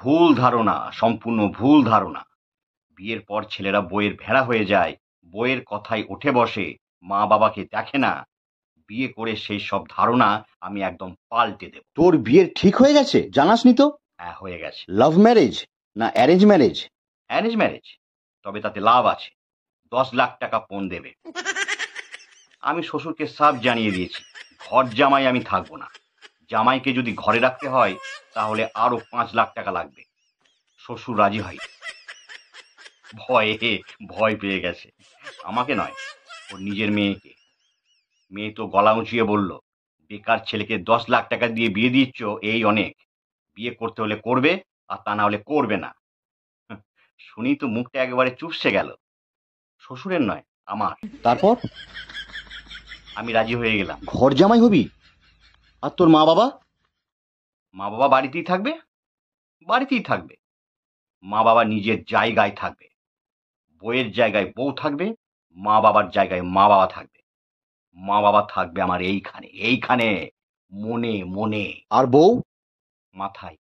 ভুল ধারণা, সম্পূর্ণ ভুল ধারণা। বিয়ের পর ছেলেরা বইয়ের ভেড়া হয়ে যায়, বইয়ের কথায় উঠে বসে, মা বাবাকে দেখে না। বিয়ে করে সেই সব ধারণা আমি একদম পাল্টে দেব। তোর বিয়ের ঠিক হয়ে গেছে, জানাসনি তো? হ্যাঁ, হয়ে গেছে। লাভ ম্যারেজ না অ্যারেঞ্জ ম্যারেজ? অ্যারেঞ্জ ম্যারেজ, তবে তাতে লাভ আছে। 10 লাখ টাকা পণ দেবে। আমি শ্বশুরকে সাফ জানিয়ে দিয়েছি, ঘর জামাই আমি থাকবো না। জামাইকে যদি ঘরে রাখতে হয় তাহলে আরো 5 লাখ টাকা লাগবে। শ্বশুর রাজি হয়। ভয় পেয়ে গেছে। আমাকে নয়, ওর নিজের মেয়েকে। মেয়ে তো গলা উঁচিয়ে বলল, বেকার ছেলেকে 10 লাখ টাকা দিয়ে বিয়ে দিচ্ছ, এই অনেক। বিয়ে করতে হলে করবে, আর তা না হলে করবে না। শুনি তো মুখটা একেবারে চুপসে গেল। শ্বশুরের নয়, আমার। তারপর? আমি রাজি হয়ে গেলাম। ঘর জামাই হবি? আর তোর মা বাবা? মা বাবা বাড়িতেই থাকবে, বাড়িতেই থাকবে। মা বাবা নিজের জায়গায় থাকবে। বউয়ের জায়গায় বউ থাকবে, মা বাবার জায়গায় মা বাবা থাকবে। মা বাবা থাকবে আমার এইখানে, এইখানে, মনে মনে। আর বউ? মাথায়।